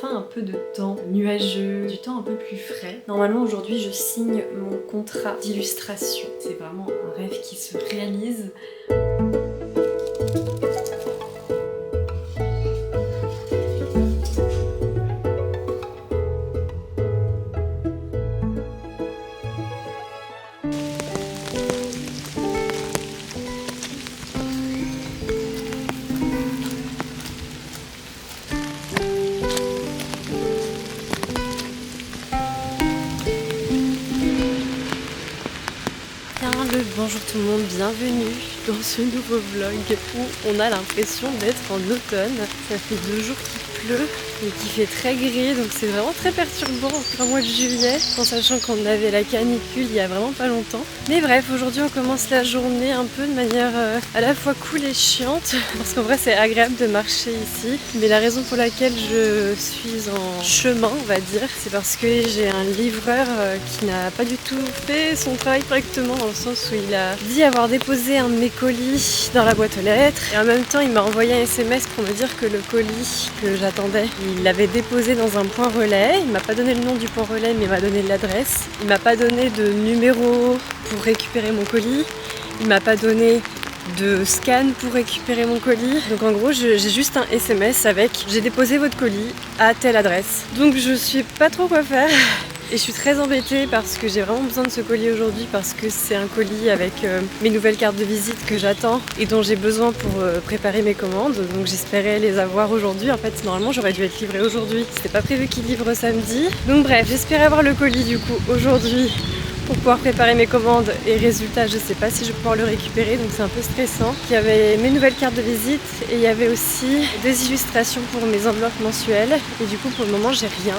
enfin un peu de temps nuageux, du temps un peu plus frais. Normalement aujourd'hui je signe mon contrat d'illustration. C'est vraiment un rêve qui se réalise. Bonjour tout le monde, bienvenue dans ce nouveau vlog où on a l'impression d'être en automne. Ça fait 2 jours qu'il pleut et qu'il fait très gris, donc c'est vraiment très perturbant en plein mois de juillet, en sachant qu'on avait la canicule il y a vraiment pas longtemps. Mais bref, aujourd'hui on commence la journée un peu de manière à la fois cool et chiante, parce qu'en vrai c'est agréable de marcher ici. Mais la raison pour laquelle je suis en chemin, on va dire, c'est parce que j'ai un livreur qui n'a pas du tout fait son travail correctement, dans le sens où il a dit avoir déposé un de mes colis dans la boîte aux lettres et en même temps il m'a envoyé un SMS pour me dire que le colis que j'attendais, il l'avait déposé dans un point relais. Il m'a pas donné le nom du point relais mais il m'a donné l'adresse. Il m'a pas donné de numéro pour récupérer mon colis. Il m'a pas donné de scan pour récupérer mon colis. Donc en gros j'ai juste un SMS avec j'ai déposé votre colis à telle adresse. Donc je sais pas trop quoi faire. Et je suis très embêtée parce que j'ai vraiment besoin de ce colis aujourd'hui, parce que c'est un colis avec mes nouvelles cartes de visite que j'attends et dont j'ai besoin pour préparer mes commandes. Donc j'espérais les avoir aujourd'hui. En fait normalement j'aurais dû être livrée aujourd'hui. C'était pas prévu qu'il livre samedi. Donc bref, j'espérais avoir le colis du coup aujourd'hui pour pouvoir préparer mes commandes et résultat je sais pas si je vais pouvoir le récupérer, donc c'est un peu stressant. Il y avait mes nouvelles cartes de visite et il y avait aussi des illustrations pour mes enveloppes mensuelles et du coup pour le moment j'ai rien.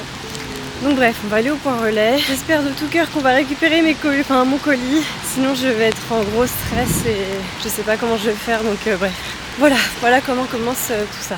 Donc bref, on va aller au point relais. J'espère de tout cœur qu'on va récupérer mon colis. Sinon je vais être en gros stress et je sais pas comment je vais faire. Donc bref, voilà comment commence tout ça.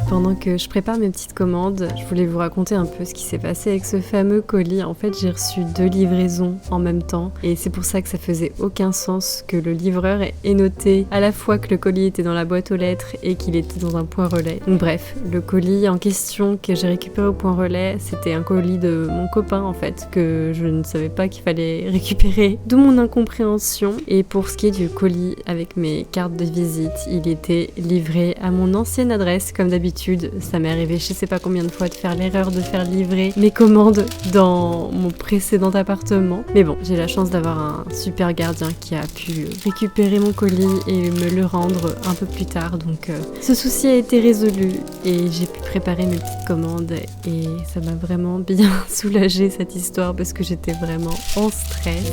Pendant que je prépare mes petites commandes, je voulais vous raconter un peu ce qui s'est passé avec ce fameux colis. En fait, j'ai reçu 2 livraisons en même temps et c'est pour ça que ça faisait aucun sens que le livreur ait noté à la fois que le colis était dans la boîte aux lettres et qu'il était dans un point relais. Donc bref, le colis en question que j'ai récupéré au point relais, c'était un colis de mon copain en fait, que je ne savais pas qu'il fallait récupérer, d'où mon incompréhension. Et pour ce qui est du colis avec mes cartes de visite, il était livré à mon ancienne adresse comme d'habitude. Ça m'est arrivé je sais pas combien de fois de faire l'erreur de faire livrer mes commandes dans mon précédent appartement. Mais bon, j'ai la chance d'avoir un super gardien qui a pu récupérer mon colis et me le rendre un peu plus tard. Donc ce souci a été résolu et j'ai pu préparer mes petites commandes et ça m'a vraiment bien soulagée cette histoire parce que j'étais vraiment en stress.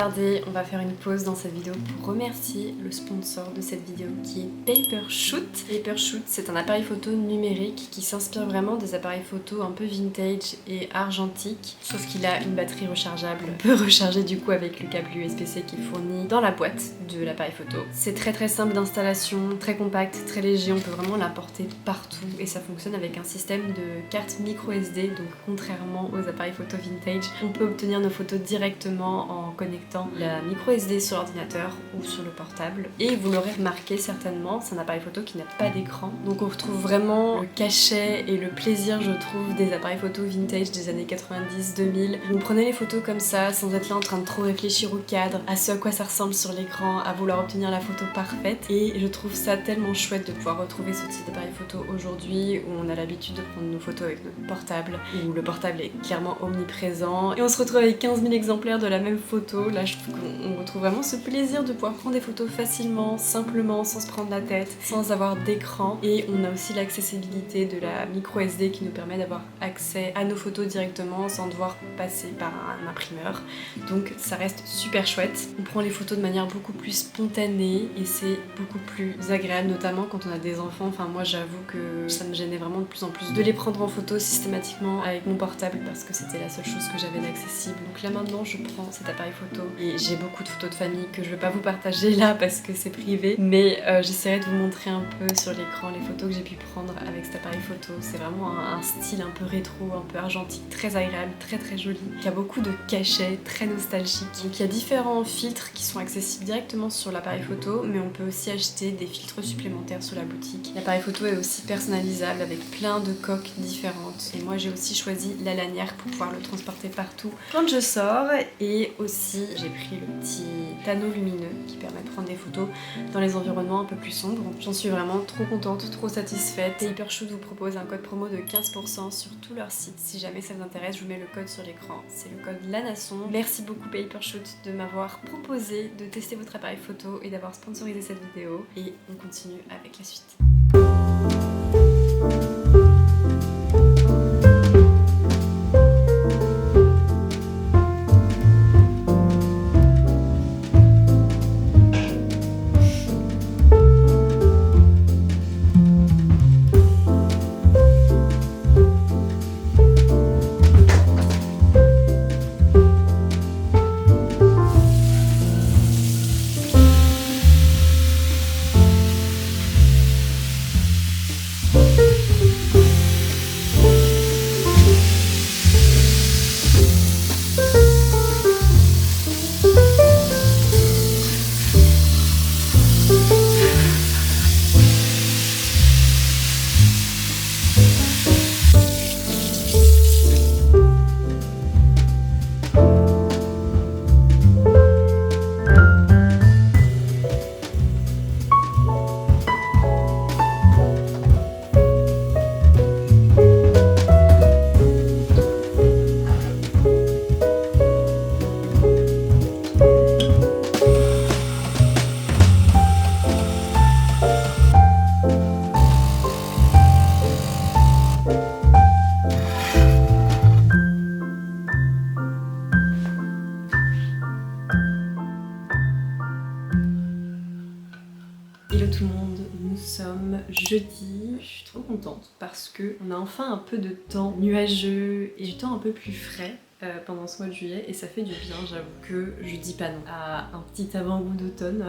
tarder, on va faire une pause dans cette vidéo pour remercier le sponsor de cette vidéo qui est Papershoot. Papershoot, c'est un appareil photo numérique qui s'inspire vraiment des appareils photo un peu vintage et argentiques, sauf qu'il a une batterie rechargeable. On peut recharger du coup avec le câble USB-C qui est fourni dans la boîte de l'appareil photo. C'est très simple d'installation, très compact, très léger, on peut vraiment l'apporter partout et ça fonctionne avec un système de carte micro SD, donc contrairement aux appareils photo vintage, on peut obtenir nos photos directement en connectant la micro SD sur l'ordinateur ou sur le portable. Et vous l'aurez remarqué certainement, c'est un appareil photo qui n'a pas d'écran, donc on retrouve vraiment le cachet et le plaisir, je trouve, des appareils photo vintage des années 90-2000. Vous prenez les photos comme ça, sans être là en train de trop réfléchir au cadre, à ce à quoi ça ressemble sur l'écran, à vouloir obtenir la photo parfaite. Et je trouve ça tellement chouette de pouvoir retrouver ce type d'appareil photo aujourd'hui, où on a l'habitude de prendre nos photos avec notre portable, où le portable est clairement omniprésent, et on se retrouve avec 15 000 exemplaires de la même photo. Là, je trouve qu'on retrouve vraiment ce plaisir de pouvoir prendre des photos facilement, simplement, sans se prendre la tête, sans avoir d'écran. Et on a aussi l'accessibilité de la micro SD qui nous permet d'avoir accès à nos photos directement sans devoir passer par un imprimeur. Donc ça reste super chouette. On prend les photos de manière beaucoup plus spontanée et c'est beaucoup plus agréable, notamment quand on a des enfants. Enfin, moi j'avoue que ça me gênait vraiment de plus en plus de les prendre en photo systématiquement avec mon portable parce que c'était la seule chose que j'avais d'accessible. Donc là maintenant je prends cet appareil photo et j'ai beaucoup de photos de famille que je vais pas vous partager là parce que c'est privé, mais j'essaierai de vous montrer un peu sur l'écran les photos que j'ai pu prendre avec cet appareil photo. C'est vraiment un style un peu rétro, un peu argentique, très agréable, très joli, qui a beaucoup de cachets, très nostalgique. Donc il y a différents filtres qui sont accessibles directement sur l'appareil photo, mais on peut aussi acheter des filtres supplémentaires sur la boutique. L'appareil photo est aussi personnalisable avec plein de coques différentes. Et moi j'ai aussi choisi la lanière pour pouvoir le transporter partout quand je sors. Et aussi j'ai pris le petit panneau lumineux qui permet de prendre des photos dans les environnements un peu plus sombres. J'en suis vraiment trop contente, trop satisfaite. Papershoot vous propose un code promo de 15% sur tout leur site. Si jamais ça vous intéresse, je vous mets le code sur l'écran. C'est le code LANASSON. Merci beaucoup Papershoot de m'avoir proposé de tester votre appareil photo et d'avoir sponsorisé cette vidéo. Et on continue avec la suite. Hello tout le monde, nous sommes jeudi. Je suis trop contente parce que on a enfin un peu de temps nuageux et du temps un peu plus frais pendant ce mois de juillet et ça fait du bien. J'avoue que je dis pas non à un petit avant-goût d'automne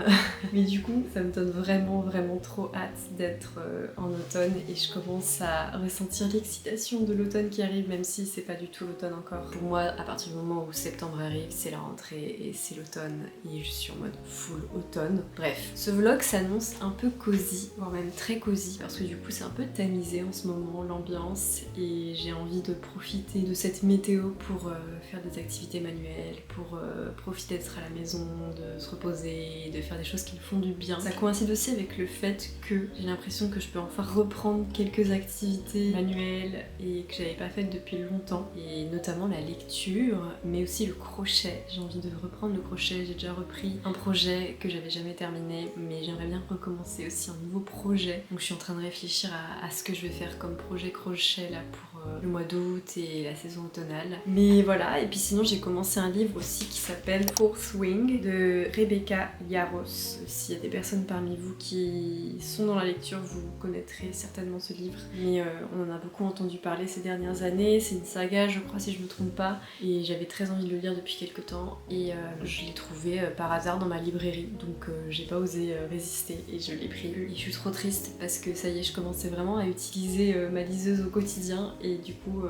mais du coup ça me donne vraiment trop hâte d'être en automne et je commence à ressentir l'excitation de l'automne qui arrive, même si c'est pas du tout l'automne encore. Pour moi, à partir du moment où septembre arrive, c'est la rentrée et c'est l'automne et je suis en mode full automne. Bref, ce vlog s'annonce un peu cosy, voire même très cosy, parce que du coup c'est un peu tamisé en ce moment l'ambiance et j'ai envie de profiter de cette météo pour faire des activités manuelles, pour profiter d'être à la maison, de se reposer, de faire des choses qui me font du bien. Ça coïncide aussi avec le fait que j'ai l'impression que je peux enfin reprendre quelques activités manuelles et que j'avais pas faites depuis longtemps, et notamment la lecture, mais aussi le crochet. J'ai envie de reprendre le crochet, j'ai déjà repris un projet que j'avais jamais terminé, mais j'aimerais bien recommencer aussi un nouveau projet. Donc je suis en train de réfléchir à ce que je vais faire comme projet crochet là pour le mois d'août et la saison automnale. Mais voilà, et puis sinon j'ai commencé un livre aussi qui s'appelle Fourth Wing de Rebecca Yarros. S'il y a des personnes parmi vous qui sont dans la lecture, vous connaîtrez certainement ce livre. Mais on en a beaucoup entendu parler ces dernières années. C'est une saga, je crois, si je me trompe pas. Et j'avais très envie de le lire depuis quelques temps. Et je l'ai trouvé par hasard dans ma librairie. Donc j'ai pas osé résister et je l'ai pris. Et je suis trop triste parce que ça y est, je commençais vraiment à utiliser ma liseuse au quotidien. Et du coup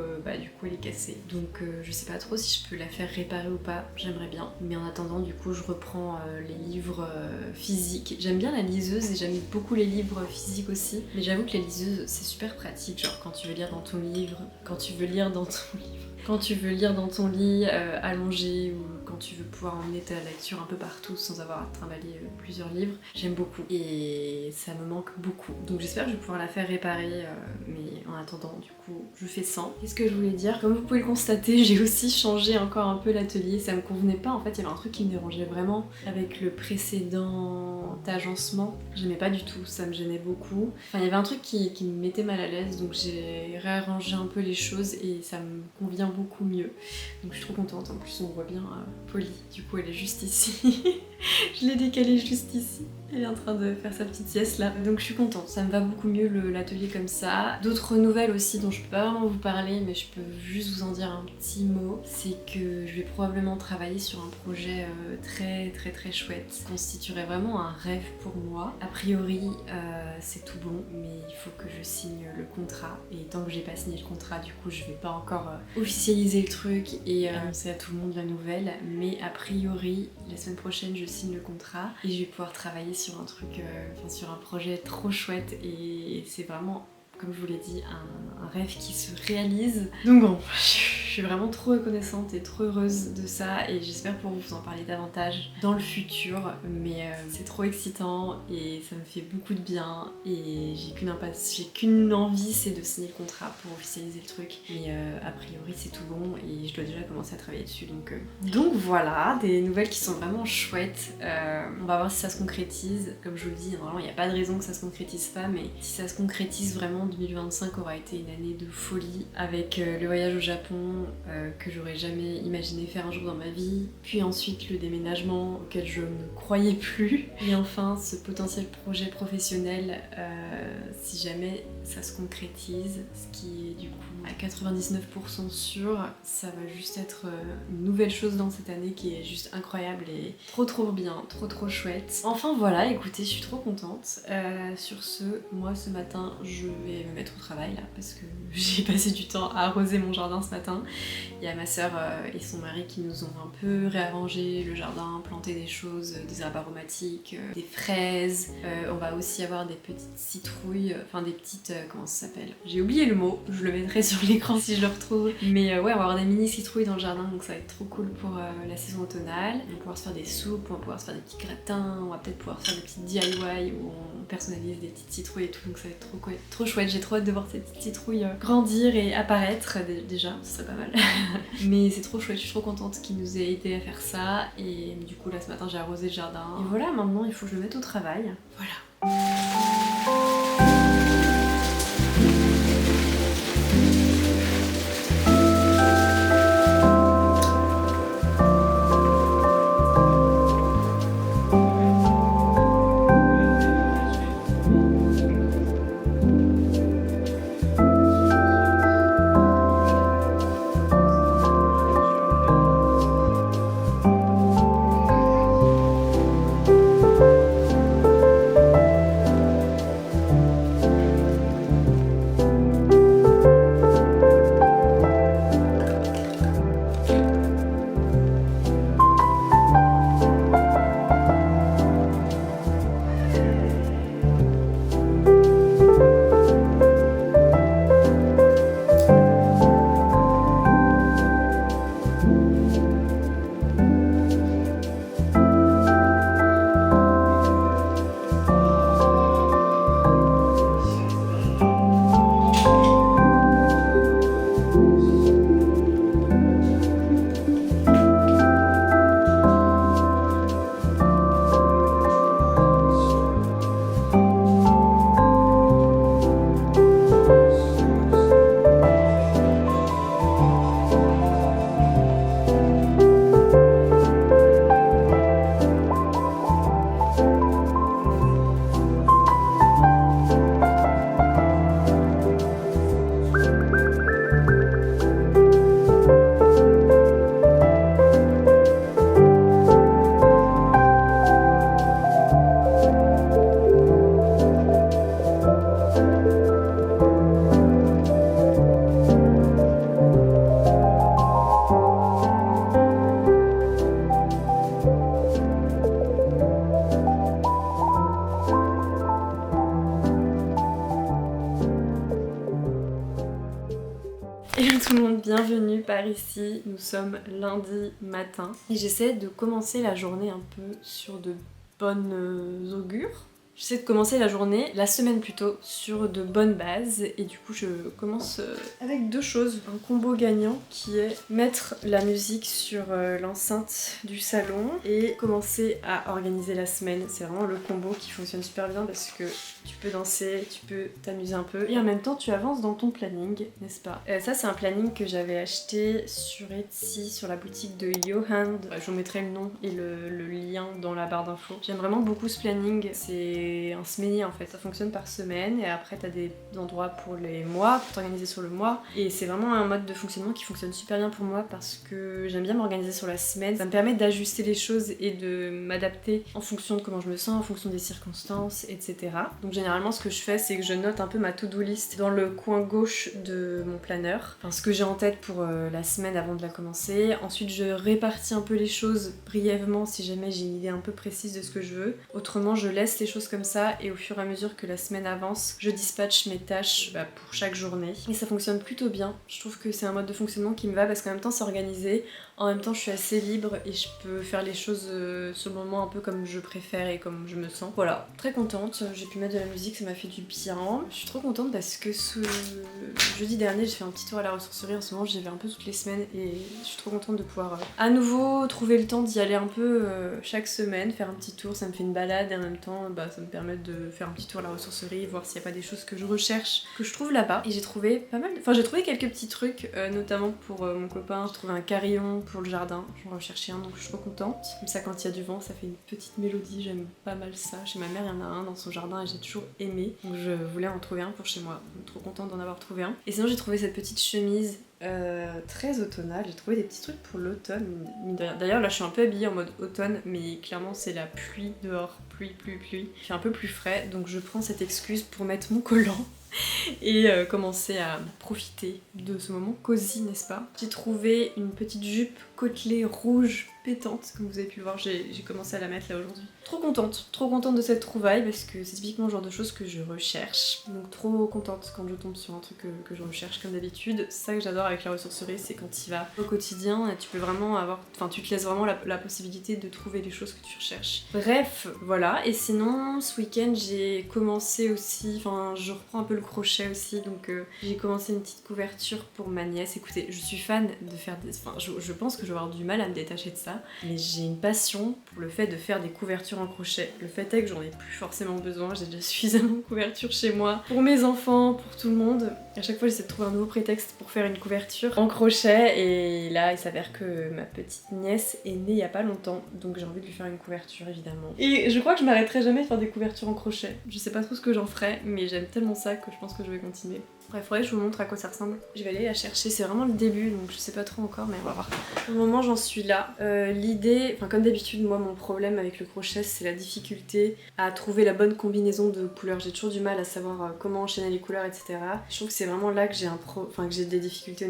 elle est cassée. Donc je sais pas trop si je peux la faire réparer ou pas. J'aimerais bien. Mais en attendant, du coup, je reprends les livres physiques. J'aime bien la liseuse et j'aime beaucoup les livres physiques aussi. Mais j'avoue que les liseuses, c'est super pratique. Genre quand tu veux lire dans ton livre, quand tu veux lire dans ton livre, quand tu veux lire dans ton lit allongé ou quand tu veux pouvoir emmener ta lecture un peu partout sans avoir à trimballer plusieurs livres. J'aime beaucoup et ça me manque beaucoup. Donc j'espère que je vais pouvoir la faire réparer mais en attendant du coup je fais sans. Qu'est-ce que je voulais dire? Comme vous pouvez le constater, j'ai aussi changé encore un peu l'atelier. Ça me convenait pas en fait, il y avait un truc qui me dérangeait vraiment avec le précédent agencement. J'aimais pas du tout, ça me gênait beaucoup. Enfin il y avait un truc qui me mettait mal à l'aise donc j'ai réarrangé un peu les choses et ça me convient beaucoup mieux. Donc je suis trop contente, en plus on voit bien Polly, du coup elle est juste ici. Je l'ai décalée juste ici. Elle est en train de faire sa petite sieste là. Donc je suis contente, ça me va beaucoup mieux l'atelier comme ça. D'autres nouvelles aussi dont je peux pas vraiment vous parler mais je peux juste vous en dire un petit mot. C'est que je vais probablement travailler sur un projet très chouette. Ça constituerait vraiment un rêve pour moi. A priori c'est tout bon mais il faut que je signe le contrat. Et tant que j'ai pas signé le contrat du coup je vais pas encore officialiser le truc et annoncer à tout le monde la nouvelle. Mais a priori la semaine prochaine je signe le contrat et je vais pouvoir travailler sur un truc, sur un projet trop chouette et c'est vraiment, comme je vous l'ai dit, un rêve qui se réalise. Donc bon, je suis vraiment trop reconnaissante et trop heureuse de ça et j'espère pouvoir vous en parler davantage dans le futur, mais c'est trop excitant et ça me fait beaucoup de bien et j'ai qu'une envie, c'est de signer le contrat pour officialiser le truc. Mais a priori c'est tout bon et je dois déjà commencer à travailler dessus donc voilà, des nouvelles qui sont vraiment chouettes. On va voir si ça se concrétise. Comme je vous le dis, normalement il n'y a pas de raison que ça se concrétise pas, mais si ça se concrétise vraiment, 2025 aura été une année de folie avec le voyage au Japon que j'aurais jamais imaginé faire un jour dans ma vie, puis ensuite le déménagement auquel je ne croyais plus, et enfin ce potentiel projet professionnel si jamais ça se concrétise, ce qui est du coup à 99% sûr, ça va juste être une nouvelle chose dans cette année qui est juste incroyable et trop bien, trop chouette. Enfin voilà, écoutez, je suis trop contente. Sur ce, moi ce matin je vais me mettre au travail là parce que j'ai passé du temps à arroser mon jardin ce matin. Il y a ma soeur et son mari qui nous ont un peu réarrangé le jardin, planté des choses, des herbes aromatiques, des fraises. On va aussi avoir des petites citrouilles, enfin des petites... comment ça s'appelle? J'ai oublié le mot, je le mettrai sur l'écran si je le retrouve. Mais ouais, on va avoir des mini citrouilles dans le jardin donc ça va être trop cool pour la saison automnale. On va pouvoir se faire des soupes, on va pouvoir se faire des petits gratins, on va peut-être pouvoir faire des petites DIY où on personnalise des petites citrouilles et tout, donc ça va être trop chouette. J'ai trop hâte de voir ces petites citrouilles grandir et apparaître déjà, ce serait pas mal. Mais c'est trop chouette, je suis trop contente qu'il nous ait aidé à faire ça et du coup là ce matin j'ai arrosé le jardin. Et voilà, maintenant il faut que je le mette au travail. Voilà. bienvenue par ici. Nous sommes lundi matin et j'essaie de commencer la journée un peu sur de bonnes augures. J'essaie de commencer la journée, la semaine plutôt, sur de bonnes bases et du coup je commence avec deux choses. Un combo gagnant qui est mettre la musique sur l'enceinte du salon et commencer à organiser la semaine. C'est vraiment le combo qui fonctionne super bien parce que tu peux danser, tu peux t'amuser un peu et en même temps tu avances dans ton planning, n'est-ce pas? Ça c'est un planning que j'avais acheté sur Etsy, sur la boutique de Johan. Je vous mettrai le nom et le lien dans la barre d'infos. J'aime vraiment beaucoup ce planning, c'est un semainier en fait, ça fonctionne par semaine et après t'as des endroits pour les mois, pour t'organiser sur le mois et c'est vraiment un mode de fonctionnement qui fonctionne super bien pour moi parce que j'aime bien m'organiser sur la semaine, ça me permet d'ajuster les choses et de m'adapter en fonction de comment je me sens, en fonction des circonstances, etc. Donc généralement ce que je fais c'est que je note un peu ma to-do list dans le coin gauche de mon planeur, enfin ce que j'ai en tête pour la semaine avant de la commencer. Ensuite je répartis un peu les choses brièvement si jamais j'ai une idée un peu précise de ce que je veux, autrement je laisse les choses comme ça et au fur et à mesure que la semaine avance, je dispatche mes tâches pour chaque journée. Et ça fonctionne plutôt bien. Je trouve que c'est un mode de fonctionnement qui me va parce qu'en même temps c'est organisé, en même temps je suis assez libre et je peux faire les choses sur le moment un peu comme je préfère et comme je me sens. Voilà, très contente, j'ai pu mettre de la musique, ça m'a fait du bien. Je suis trop contente parce que ce jeudi dernier j'ai fait un petit tour à la ressourcerie, en ce moment j'y vais un peu toutes les semaines et je suis trop contente de pouvoir à nouveau trouver le temps d'y aller un peu chaque semaine, faire un petit tour, ça me fait une balade et en même temps ça me permet de faire un petit tour à la ressourcerie, voir s'il n'y a pas des choses que je recherche, que je trouve là-bas. Et j'ai trouvé pas mal, j'ai trouvé quelques petits trucs, notamment pour mon copain, j'ai trouvé un carillon pour le jardin, j'en recherchais un donc je suis trop contente. Comme ça quand il y a du vent ça fait une petite mélodie, j'aime pas mal ça. Chez ma mère il y en a un dans son jardin et j'ai toujours aimé, donc je voulais en trouver un pour chez moi, donc trop contente d'en avoir trouvé un. Et sinon j'ai trouvé cette petite chemise très automnale, j'ai trouvé des petits trucs pour l'automne. D'ailleurs là je suis un peu habillée en mode automne mais clairement c'est la pluie dehors, pluie. Il fait un peu plus frais donc je prends cette excuse pour mettre mon collant et commencer à profiter de ce moment cosy, n'est-ce pas? J'ai trouvé une petite jupe côtelée rouge pétante, comme vous avez pu le voir, j'ai commencé à la mettre là aujourd'hui. Trop contente de cette trouvaille parce que c'est typiquement le genre de choses que je recherche. Donc trop contente quand je tombe sur un truc que je recherche comme d'habitude. C'est ça que j'adore avec la ressourcerie, c'est quand tu y vas au quotidien et tu peux vraiment avoir, tu te laisses vraiment la possibilité de trouver les choses que tu recherches. Bref, voilà. Et sinon, ce week-end j'ai commencé aussi, je reprends un peu le crochet aussi, donc j'ai commencé une petite couverture pour ma nièce. Écoutez, je suis fan de faire des... je pense que je vais avoir du mal à me détacher de ça, mais j'ai une passion pour le fait de faire des couvertures en crochet. Le fait est que j'en ai plus forcément besoin, j'ai déjà suffisamment de couvertures chez moi, pour mes enfants, pour tout le monde. À chaque fois j'essaie de trouver un nouveau prétexte pour faire une couverture en crochet et là il s'avère que ma petite nièce est née il y a pas longtemps, donc j'ai envie de lui faire une couverture évidemment. Et je crois que je m'arrêterai jamais de faire des couvertures en crochet. Je sais pas trop ce que j'en ferai, mais j'aime tellement ça que je pense que je vais continuer. Bref, faudrait que je vous montre à quoi ça ressemble. Je vais aller la chercher, c'est vraiment le début donc je sais pas trop encore mais on va voir. Pour le moment j'en suis là. L'idée, comme d'habitude moi mon problème avec le crochet c'est la difficulté à trouver la bonne combinaison de couleurs. J'ai toujours du mal à savoir comment enchaîner les couleurs etc. Je trouve que c'est vraiment là que j'ai des difficultés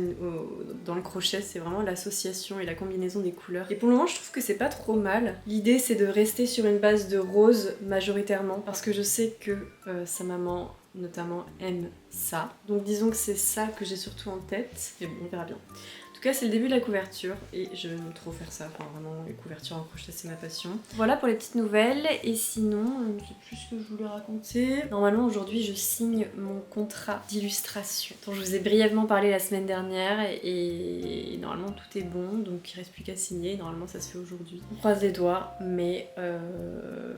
dans le crochet, c'est vraiment l'association et la combinaison des couleurs. Et pour le moment je trouve que c'est pas trop mal. L'idée c'est de rester sur une base de rose majoritairement parce que je sais que sa maman notamment aime ça. Donc disons que c'est ça que j'ai surtout en tête. Mais bon, on verra bien. En tout cas, c'est le début de la couverture et je vais trop faire ça. Vraiment, les couvertures en crochet, c'est ma passion. Voilà pour les petites nouvelles. Et sinon, je ne sais plus ce que je voulais raconter. Normalement, aujourd'hui, je signe mon contrat d'illustration dont je vous ai brièvement parlé la semaine dernière et normalement, tout est bon. Donc, il reste plus qu'à signer. Normalement, ça se fait aujourd'hui. On croise les doigts, mais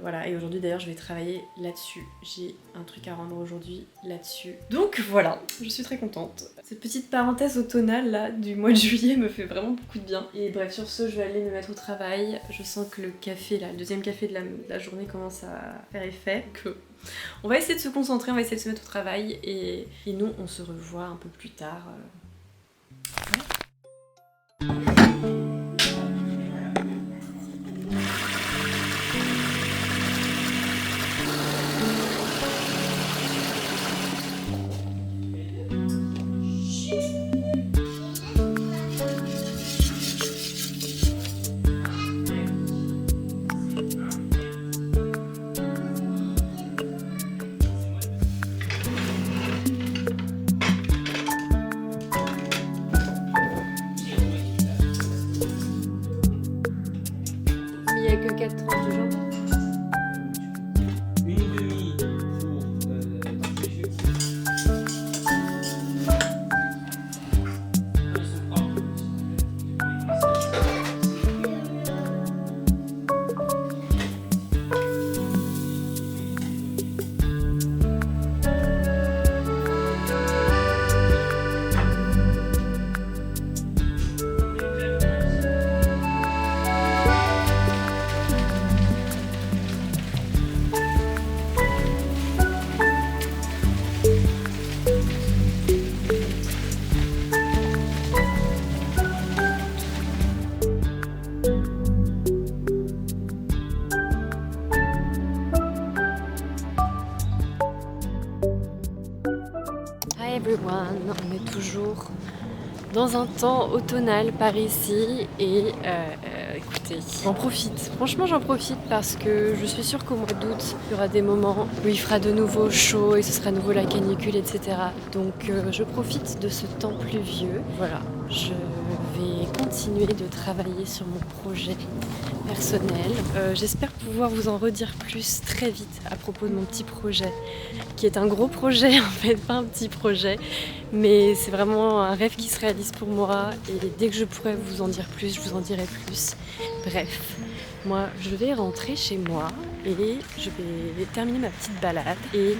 voilà. Et aujourd'hui, d'ailleurs, je vais travailler là-dessus. J'ai un truc à rendre aujourd'hui là-dessus. Donc, voilà. Je suis très contente. Cette petite parenthèse automnale, là, du mois de juillet me fait vraiment beaucoup de bien. Et bref, sur ce, je vais aller me mettre au travail. Je sens que le café, là, le deuxième café de la journée commence à faire effet. On va essayer de se concentrer, on va essayer de se mettre au travail et nous, on se revoit un peu plus tard. everyone, on est toujours dans un temps automnal par ici et écoutez, j'en profite. Franchement j'en profite parce que je suis sûre qu'au mois d'août, il y aura des moments où il fera de nouveau chaud et ce sera à nouveau la canicule, etc. Donc je profite de ce temps pluvieux. Voilà, je vais continuer de travailler sur mon projet personnel. J'espère pouvoir vous en redire plus très vite à propos de mon petit projet, qui est un gros projet en fait, pas un petit projet, mais c'est vraiment un rêve qui se réalise pour moi et dès que je pourrai vous en dire plus, je vous en dirai plus. Bref, moi je vais rentrer chez moi et je vais terminer ma petite balade et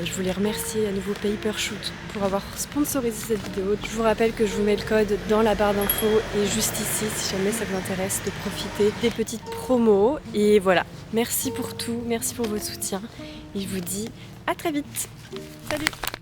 je voulais remercier à nouveau Papershoot pour avoir sponsorisé cette vidéo. Je vous rappelle que je vous mets le code dans la barre d'infos et juste ici si jamais ça vous intéresse de profiter des petites promos. Et voilà, merci pour tout, merci pour votre soutien et je vous dis à très vite. Salut!